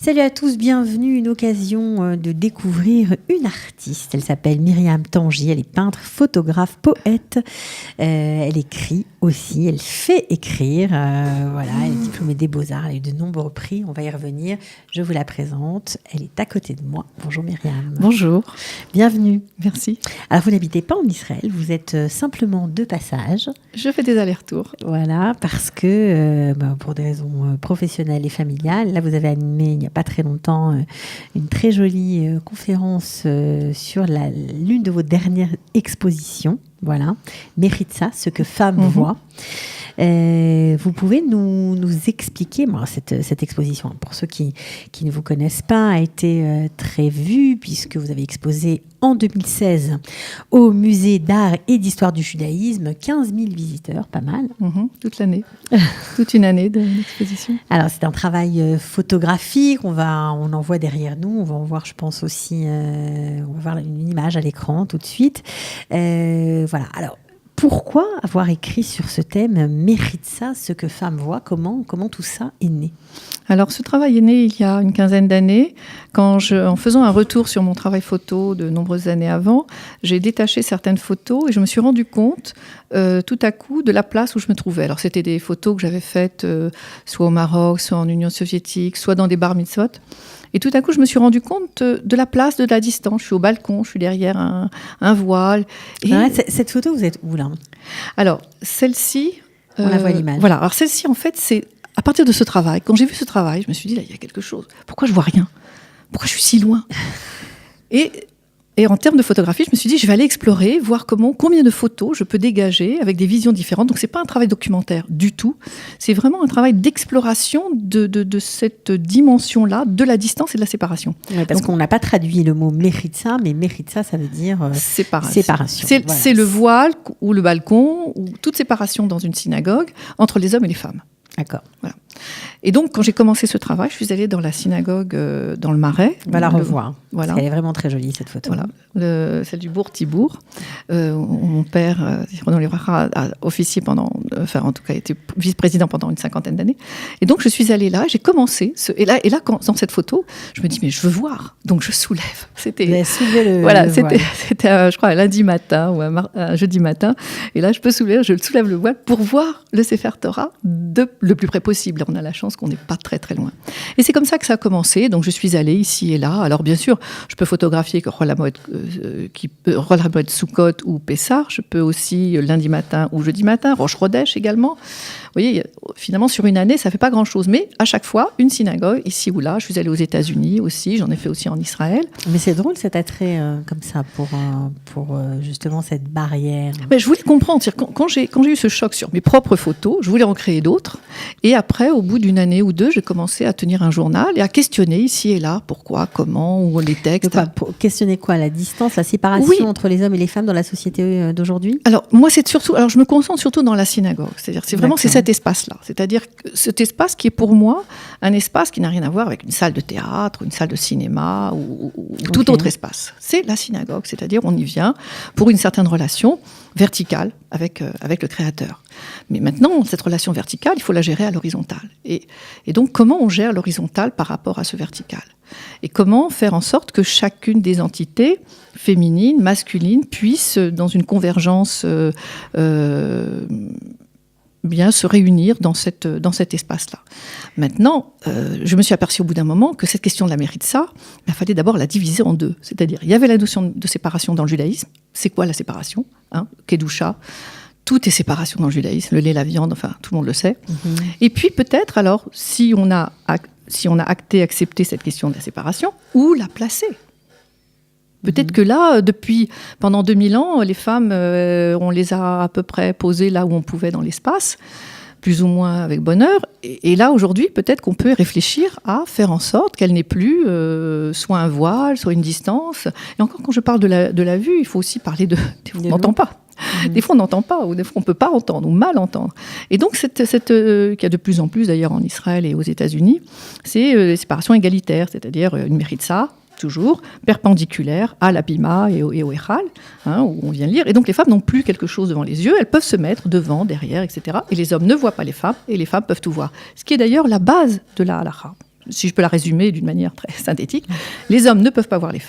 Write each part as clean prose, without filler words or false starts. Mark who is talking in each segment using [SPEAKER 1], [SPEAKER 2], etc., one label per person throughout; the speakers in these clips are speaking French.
[SPEAKER 1] Salut à tous, bienvenue, une occasion de découvrir une artiste. Elle s'appelle Myriam Tangy, elle est peintre, photographe, poète. Elle écrit aussi, elle fait écrire. Voilà, elle est diplômée des Beaux-Arts, elle a eu de nombreux prix, on va y revenir. Je vous la présente, elle est à côté de moi. Bonjour Myriam.
[SPEAKER 2] Bonjour.
[SPEAKER 1] Bienvenue.
[SPEAKER 2] Merci.
[SPEAKER 1] Alors vous n'habitez pas en Israël, vous êtes simplement de passage.
[SPEAKER 2] Je fais des allers-retours.
[SPEAKER 1] Voilà, parce que pour des raisons professionnelles et familiales, là vous avez animé il n'y a pas très longtemps une très jolie conférence sur l'une de vos dernières expositions. Voilà, Méritza, ce que femme voit. Vous pouvez nous expliquer, cette exposition, pour ceux qui ne vous connaissent pas, a été très vue puisque vous avez exposé en 2016 au Musée d'art et d'histoire du judaïsme, 15 000 visiteurs, pas mal.
[SPEAKER 2] Toute l'année, toute une année d'exposition.
[SPEAKER 1] Alors c'est un travail photographique, on en voit derrière nous, on va en voir je pense aussi, on va voir une image à l'écran tout de suite. Voilà, alors pourquoi avoir écrit sur ce thème Méritza, ce que femme voit, comment tout ça est né?
[SPEAKER 2] Alors ce travail est né il y a une quinzaine d'années, en faisant un retour sur mon travail photo de nombreuses années avant, j'ai détaché certaines photos et je me suis rendu compte tout à coup de la place où je me trouvais. Alors c'était des photos que j'avais faites soit au Maroc, soit en Union soviétique, soit dans des bar mitzvot. Et tout à coup, je me suis rendu compte de la place, de la distance. Je suis au balcon, je suis derrière un voile. Et
[SPEAKER 1] cette photo, vous êtes où là?
[SPEAKER 2] Alors, celle-ci...
[SPEAKER 1] On la voit à l'image.
[SPEAKER 2] Voilà, alors celle-ci, en fait, c'est à partir de ce travail. Quand j'ai vu ce travail, je me suis dit, là, il y a quelque chose. Pourquoi je vois rien? Pourquoi je suis si loin? Et en termes de photographie, je me suis dit, je vais aller explorer, voir combien de photos je peux dégager avec des visions différentes. Donc, c'est pas un travail documentaire du tout. C'est vraiment un travail d'exploration de cette dimension-là, de la distance et de la séparation.
[SPEAKER 1] Ouais, parce qu'on n'a pas traduit le mot Méritza, mais Méritza, ça veut dire séparation.
[SPEAKER 2] C'est le voile ou le balcon ou toute séparation dans une synagogue entre les hommes et les femmes.
[SPEAKER 1] D'accord.
[SPEAKER 2] Voilà. Et donc, quand j'ai commencé ce travail, je suis allée dans la synagogue dans le Marais.
[SPEAKER 1] On va la revoir.
[SPEAKER 2] Voilà.
[SPEAKER 1] Elle est vraiment très jolie, cette photo.
[SPEAKER 2] Voilà. Celle du bourg Thibourg. Mon père, Renaud Lévrara, a officié en tout cas, été vice-président pendant une cinquantaine d'années. Et donc, je suis allée là, j'ai commencé. Et là dans cette photo, je me dis, mais je veux voir. Donc, je soulève.
[SPEAKER 1] Vous avez soulevé le
[SPEAKER 2] c'était je crois, un lundi matin ou un jeudi matin. Et là, je soulève le voile pour voir le Sefer Torah le plus près possible. On a la chance qu'on n'est pas très très loin. Et c'est comme ça que ça a commencé. Donc je suis allée ici et là. Alors bien sûr, je peux photographier Roll HaMoed Sukkot ou Pessah. Je peux aussi lundi matin ou jeudi matin, Rosh Chodesh également. Vous voyez, finalement sur une année, ça fait pas grand-chose. Mais à chaque fois, une synagogue ici ou là. Je suis allée aux États-Unis aussi. J'en ai fait aussi en Israël.
[SPEAKER 1] Mais c'est drôle cet attrait comme ça pour justement cette barrière.
[SPEAKER 2] Mais je voulais comprendre. Quand j'ai eu ce choc sur mes propres photos, je voulais en créer d'autres. Et après, au bout d'une année ou deux, j'ai commencé à tenir un journal et à questionner ici et là pourquoi, comment, où les textes.
[SPEAKER 1] Pour questionner quoi? La distance, la séparation entre les hommes et les femmes dans la société d'aujourd'hui?
[SPEAKER 2] Alors, moi, je me concentre surtout dans la synagogue. C'est-à-dire, c'est cet espace-là. C'est-à-dire que cet espace qui est pour moi un espace qui n'a rien à voir avec une salle de théâtre, une salle de cinéma ou tout autre espace. C'est la synagogue. C'est-à-dire, on y vient pour une certaine relation verticale avec le Créateur. Mais maintenant, cette relation verticale, il faut la gérer à l'horizontale. Et donc, comment on gère l'horizontale par rapport à ce vertical? Et comment faire en sorte que chacune des entités, féminines, masculines, puisse, dans une convergence, bien se réunir dans cet espace-là. Maintenant, je me suis aperçue au bout d'un moment que cette question de la Méritza, il fallait d'abord la diviser en deux. C'est-à-dire, il y avait la notion de séparation dans le judaïsme. C'est quoi la séparation? Kedusha. Tout est séparation dans le judaïsme, le lait, la viande, enfin, tout le monde le sait. Et puis peut-être, alors, si on a accepté cette question de la séparation, où la placer? Peut-être que là, pendant 2000 ans, les femmes, on les a à peu près posées là où on pouvait dans l'espace, plus ou moins avec bonheur. Et là, aujourd'hui, peut-être qu'on peut réfléchir à faire en sorte qu'elle n'ait plus soit un voile, soit une distance. Et encore, quand je parle de la vue, il faut aussi parler de... On n'entend pas. Des fois, on n'entend pas, ou des fois, on ne peut pas entendre, ou mal entendre. Et donc, qu'il y a de plus en plus, d'ailleurs, en Israël et aux États-Unis, c'est les séparations égalitaires, c'est-à-dire une Méritza, toujours, perpendiculaire à l'abima et au Echal, où on vient lire. Et donc, les femmes n'ont plus quelque chose devant les yeux, elles peuvent se mettre devant, derrière, etc. Et les hommes ne voient pas les femmes, et les femmes peuvent tout voir. Ce qui est d'ailleurs la base de la halakha. si je peux la résumer d'une manière très synthétique, les hommes ne peuvent pas voir les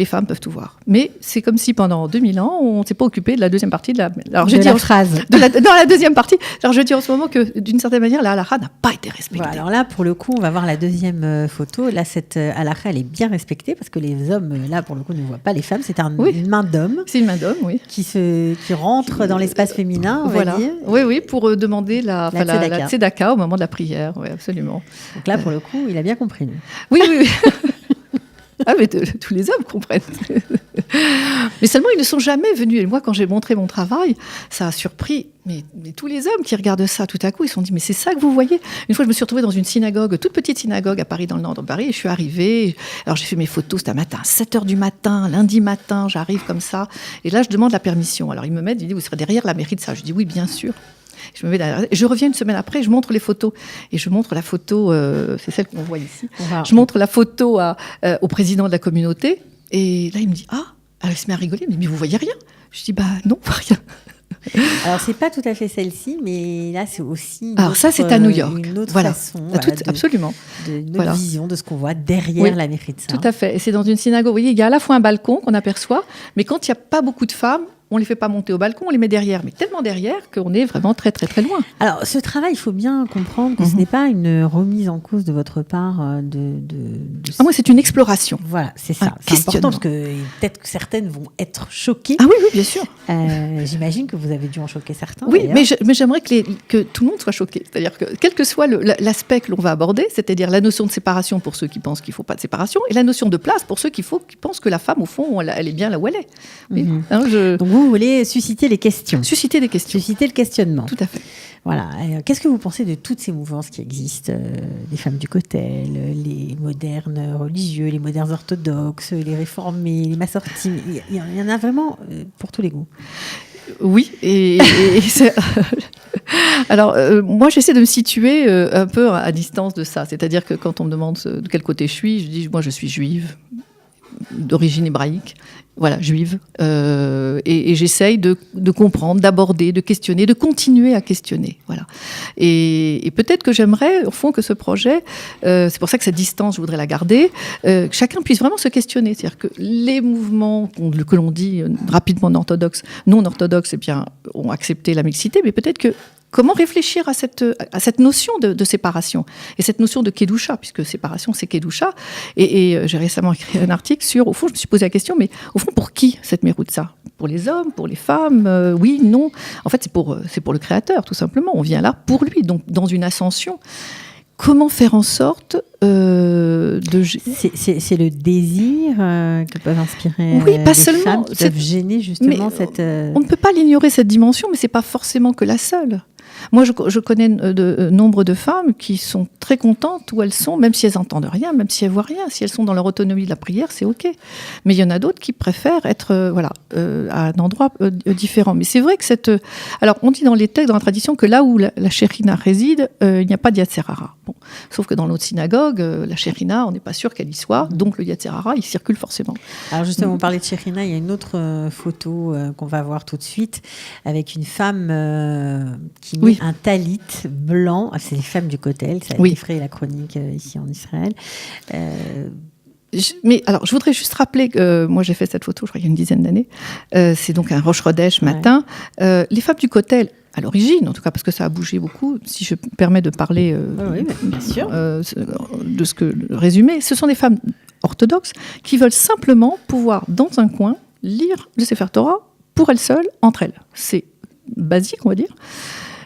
[SPEAKER 2] femmes peuvent tout voir. Mais c'est comme si pendant 2000 ans, on ne s'est pas occupé de la deuxième partie de la... Alors,
[SPEAKER 1] de la phrase.
[SPEAKER 2] Dans la deuxième partie, alors je dis en ce moment que d'une certaine manière, la halakha n'a pas été respectée.
[SPEAKER 1] Voilà, alors là, pour le coup, on va voir la deuxième photo. Là, cette halakha, elle est bien respectée parce que les hommes, là, pour le coup, ne voient pas les femmes. C'est une main d'homme.
[SPEAKER 2] C'est une main d'homme, oui.
[SPEAKER 1] Qui rentre dans l'espace féminin, on va dire.
[SPEAKER 2] Oui, pour demander la tzedaka au moment de la prière. Oui, absolument.
[SPEAKER 1] Donc là, pour le coup, il a bien compris. Lui.
[SPEAKER 2] Oui. Ah, mais tous les hommes comprennent. Mais seulement, ils ne sont jamais venus. Et moi, quand j'ai montré mon travail, ça a surpris. Mais tous les hommes qui regardent ça, tout à coup, ils se sont dit, mais c'est ça que vous voyez ? Une fois, je me suis retrouvée dans une synagogue, toute petite synagogue à Paris, dans le nord de Paris, et je suis arrivée. Alors, j'ai fait mes photos, c'était un matin, 7h du matin, lundi matin, j'arrive comme ça. Et là, je demande la permission. Alors, ils me mettent, ils disent, vous serez derrière la mairie de ça. Je dis, oui, bien sûr. Je me mets derrière. Je reviens une semaine après, je montre les photos. Et je montre la photo, c'est celle qu'on voit ici. Wow. Je montre la photo au président de la communauté. Et là, il me dit, elle se met à rigoler. Il me dit, mais vous voyez rien ? Je dis, non, rien.
[SPEAKER 1] Alors, c'est pas tout à fait celle-ci, mais là, c'est aussi
[SPEAKER 2] alors ça, c'est à New York.
[SPEAKER 1] Une autre façon
[SPEAKER 2] absolument.
[SPEAKER 1] Une autre vision de ce qu'on voit derrière la mairie de ça.
[SPEAKER 2] Tout à fait. Et c'est dans une synagogue. Vous voyez, il y a à la fois un balcon qu'on aperçoit, mais quand il n'y a pas beaucoup de femmes, on ne les fait pas monter au balcon, on les met derrière, mais tellement derrière qu'on est vraiment très, très, très loin.
[SPEAKER 1] Alors, ce travail, il faut bien comprendre que ce n'est pas une remise en cause de votre part
[SPEAKER 2] moi, c'est une exploration.
[SPEAKER 1] Voilà, c'est ça. C'est important parce que peut-être que certaines vont être choquées.
[SPEAKER 2] Ah oui, bien sûr.
[SPEAKER 1] J'imagine que vous avez dû en choquer certains.
[SPEAKER 2] Oui, mais j'aimerais que tout le monde soit choqué. C'est-à-dire que, quel que soit l'aspect que l'on va aborder, c'est-à-dire la notion de séparation pour ceux qui pensent qu'il ne faut pas de séparation, et la notion de place pour ceux qui pensent que la femme, au fond, elle est bien là où elle est. Oui.
[SPEAKER 1] Donc, vous voulez susciter les questions.
[SPEAKER 2] Susciter des questions.
[SPEAKER 1] Susciter le questionnement.
[SPEAKER 2] Tout à fait.
[SPEAKER 1] Voilà. Qu'est-ce que vous pensez de toutes ces mouvances qui existent, les femmes du Kotel, les modernes religieux, les modernes orthodoxes, les réformés, les massortis? Il y en a vraiment pour tous les goûts.
[SPEAKER 2] Oui, et alors moi j'essaie de me situer un peu à distance de ça, c'est-à-dire que quand on me demande de quel côté je dis moi je suis juive d'origine hébraïque, voilà, juive, et j'essaye de comprendre, d'aborder, de questionner, de continuer à questionner, voilà. Et peut-être que j'aimerais, au fond, que ce projet, c'est pour ça que cette distance, je voudrais la garder, que chacun puisse vraiment se questionner, c'est-à-dire que les mouvements que l'on dit rapidement non orthodoxes, eh bien, ont accepté la mixité, mais peut-être que comment réfléchir à cette notion de séparation et cette notion de Kedusha, puisque séparation, c'est Kedusha. Et j'ai récemment écrit un article sur, au fond, je me suis posé la question, mais au fond, pour qui cette Meroutsa ? Pour les hommes, pour les femmes, oui, non. En fait, c'est pour le Créateur, tout simplement. On vient là pour lui, donc dans une ascension. Comment faire en sorte de...
[SPEAKER 1] C'est le désir que peuvent inspirer
[SPEAKER 2] pas seulement,
[SPEAKER 1] femmes qui peuvent gêner justement cette...
[SPEAKER 2] On ne peut pas l'ignorer, cette dimension, mais ce n'est pas forcément que la seule. Moi, je connais nombre de femmes qui sont très contentes où elles sont, même si elles n'entendent rien, même si elles ne voient rien. Si elles sont dans leur autonomie de la prière, c'est OK. Mais il y en a d'autres qui préfèrent être à un endroit différent. Mais c'est vrai que alors, on dit dans les textes, dans la tradition, que là où la Shekhinah réside, il n'y a pas de Yetzer Hara. Bon. Sauf que dans notre synagogue, la Shekhinah, on n'est pas sûr qu'elle y soit. Donc, le Yetzer Hara, il circule forcément.
[SPEAKER 1] Alors, justement, on parlait de Shekhinah. Il y a une autre photo qu'on va voir tout de suite avec une femme qui met un talit blanc. C'est les femmes du Kotel. Ça a effrayé la chronique ici en Israël.
[SPEAKER 2] Mais alors, je voudrais juste rappeler que moi, j'ai fait cette photo, je crois, il y a une dizaine d'années. C'est donc un Rosh Chodesh matin. Les femmes du Kotel, à l'origine, en tout cas, parce que ça a bougé beaucoup, si je me permets de parler
[SPEAKER 1] bien sûr.
[SPEAKER 2] de ce que résumé, ce sont des femmes orthodoxes qui veulent simplement pouvoir, dans un coin, lire le Sefer Torah pour elles seules, entre elles. C'est basique, on va dire.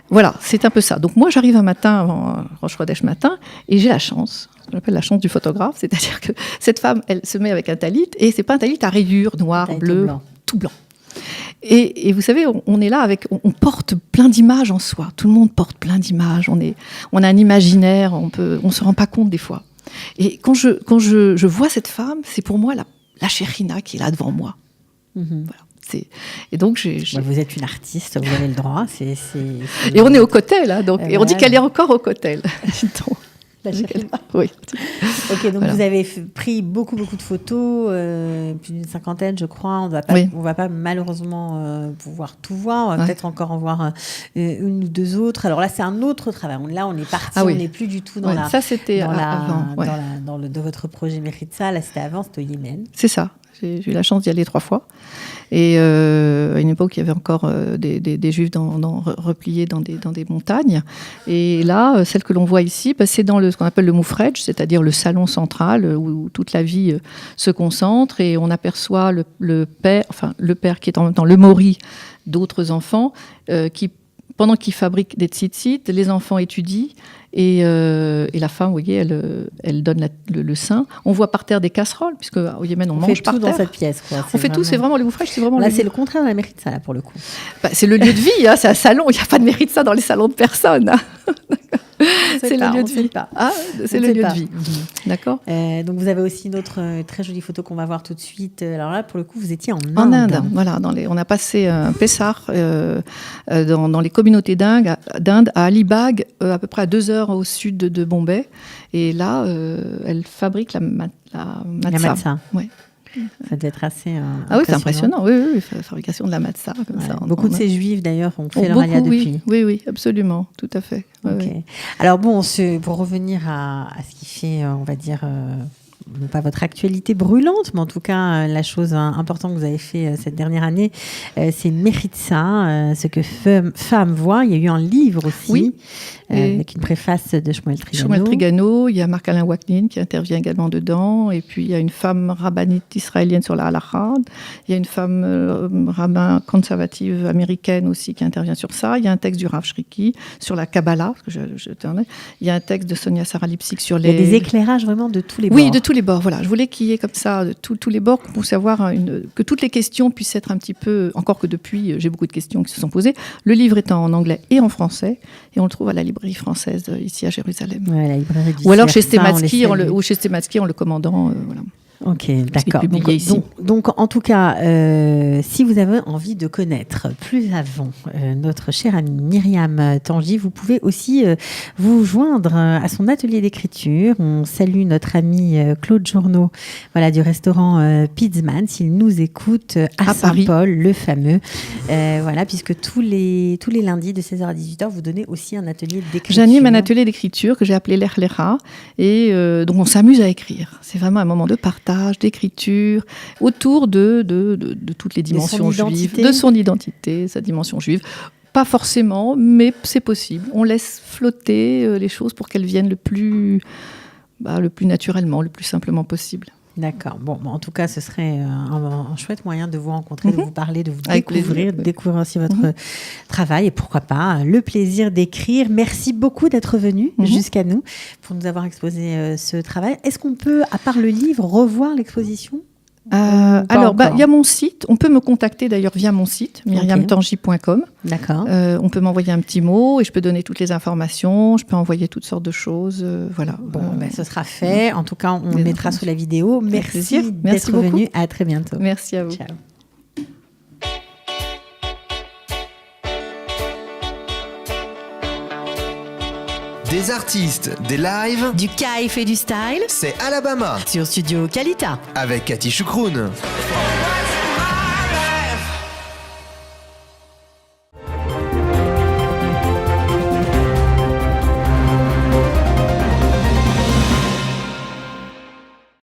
[SPEAKER 2] Voilà, c'est un peu ça. Donc moi, j'arrive un matin, avant Rosh Chodesh matin, et j'ai la chance, j'appelle la chance du photographe, c'est-à-dire que cette femme, elle se met avec un talit, et c'est pas un talit à rayures, noir, bleu, tout blanc. Et vous savez, on est là on porte plein d'images en soi. Tout le monde porte plein d'images. On a un imaginaire, on se rend pas compte des fois. Et quand je vois cette femme, c'est pour moi la Shekhinah qui est là devant moi. Voilà. Et donc
[SPEAKER 1] vous êtes une artiste, vous avez le droit.
[SPEAKER 2] Et on est au Kotel, hein, donc, et on dit qu'elle est encore au Kotel.
[SPEAKER 1] La chérie.
[SPEAKER 2] Oui.
[SPEAKER 1] Ok, donc
[SPEAKER 2] Voilà.
[SPEAKER 1] vous avez pris beaucoup de photos, plus d'une 50aine, je crois. On va pas malheureusement pouvoir tout voir. On va peut-être encore en voir une ou deux autres. Alors là, c'est un autre travail. Là, on est parti. On n'est plus du tout dans
[SPEAKER 2] ça, c'était avant.
[SPEAKER 1] De votre projet Méritza. Là, c'était avant, c'était au Yémen.
[SPEAKER 2] C'est ça. J'ai eu la chance d'y aller 3 fois. Et à une époque, il y avait encore des Juifs repliés dans des montagnes. Et là, celle que l'on voit ici, c'est dans ce qu'on appelle le Moufredj, c'est-à-dire le salon central où toute la vie se concentre. Et on aperçoit le père qui est en même temps le mori d'autres enfants qui, pendant qu'ils fabriquent des tzitzit, les enfants étudient. Et la femme, vous voyez, elle donne le sein. On voit par terre des casseroles, puisque au Yémen, on mange par terre.
[SPEAKER 1] On fait tout dans cette pièce, quoi.
[SPEAKER 2] On fait tout, c'est vraiment le Moufredj, c'est vraiment
[SPEAKER 1] là, c'est le contraire de la Méritza, là, pour le coup.
[SPEAKER 2] C'est le lieu de vie, c'est un salon. Il n'y a pas de Méritza dans les salons de personne. C'est le lieu de vie. C'est le lieu de vie. D'accord.
[SPEAKER 1] Donc vous avez aussi une autre très jolie photo qu'on va voir tout de suite. Alors là, pour le coup, vous étiez en Inde.
[SPEAKER 2] En Inde, voilà. On a passé un Pessah dans les communautés d'Inde à Alibag, à peu près à 2 heures au sud de Bombay. Et là, elle fabrique la matzah.
[SPEAKER 1] Ouais. Ça devait être assez
[SPEAKER 2] oui, c'est impressionnant. Oui, la fabrication de la matzah comme ça.
[SPEAKER 1] Beaucoup de ces juifs d'ailleurs ont fait leur alia depuis.
[SPEAKER 2] Oui, absolument, tout à fait.
[SPEAKER 1] Okay. Alors bon, pour revenir à ce qui fait, on va dire, non pas votre actualité brûlante, mais en tout cas la chose importante que vous avez fait cette dernière année, c'est Méritza, ce que femmes voient. Il y a eu un livre aussi, avec une préface de Shmuel
[SPEAKER 2] Trigano. Il y a Marc-Alain Waknin qui intervient également dedans, et puis il y a une femme rabbinite israélienne sur la halakha. Il y a une femme rabbin conservative américaine aussi qui intervient sur ça. Il y a un texte du Rav Shriki sur la Kabbalah, parce que il y a un texte de Sonia Saralipsik sur les...
[SPEAKER 1] Il y a des éclairages vraiment de tous les bords.
[SPEAKER 2] Oui, de tous les bords, voilà. Je voulais qu'il y ait comme ça de tous les bords pour savoir que toutes les questions puissent être un petit peu... Encore que depuis, j'ai beaucoup de questions qui se sont posées. Le livre est en anglais et en français, et on le trouve à la librairie française ici à Jérusalem.
[SPEAKER 1] Ouais, la librairie du
[SPEAKER 2] ou alors chez Stematsky, en le commandant. Voilà.
[SPEAKER 1] Ok, d'accord. Donc, en tout cas, si vous avez envie de connaître plus avant notre chère amie Myriam Tanguy, vous pouvez aussi vous joindre à son atelier d'écriture. On salue notre ami Claude Journeau, du restaurant Pizzman, s'il nous écoute à Saint-Paul, le fameux. Puisque tous les lundis de 16h à 18h, vous donnez aussi un atelier d'écriture.
[SPEAKER 2] J'anime un atelier d'écriture que j'ai appelé l'Erlecha, et donc on s'amuse à écrire. C'est vraiment un moment de partage, d'écriture, autour de toutes les dimensions juives, de son identité, sa dimension juive. Pas forcément, mais c'est possible. On laisse flotter les choses pour qu'elles viennent le plus naturellement, le plus simplement possible.
[SPEAKER 1] D'accord. Bon, en tout cas, ce serait un chouette moyen de vous rencontrer, de vous parler, de vous découvrir, de découvrir aussi votre travail et pourquoi pas le plaisir d'écrire. Merci beaucoup d'être venu jusqu'à nous pour nous avoir exposé ce travail. Est-ce qu'on peut, à part le livre, revoir l'exposition ?
[SPEAKER 2] Alors, il y a mon site. On peut me contacter d'ailleurs via mon site, myriamtanguy.com.
[SPEAKER 1] D'accord.
[SPEAKER 2] On peut m'envoyer un petit mot et je peux donner toutes les informations. Je peux envoyer toutes sortes de choses. Voilà.
[SPEAKER 1] Bon, ce sera fait. En tout cas, on le mettra sous la vidéo. Merci d'être venu. À très bientôt.
[SPEAKER 2] Merci à vous.
[SPEAKER 1] Ciao.
[SPEAKER 3] Des artistes, des lives,
[SPEAKER 4] du kaif et du style,
[SPEAKER 3] c'est Alabama
[SPEAKER 4] sur Studio Kalita
[SPEAKER 3] avec Cathy Choukroun.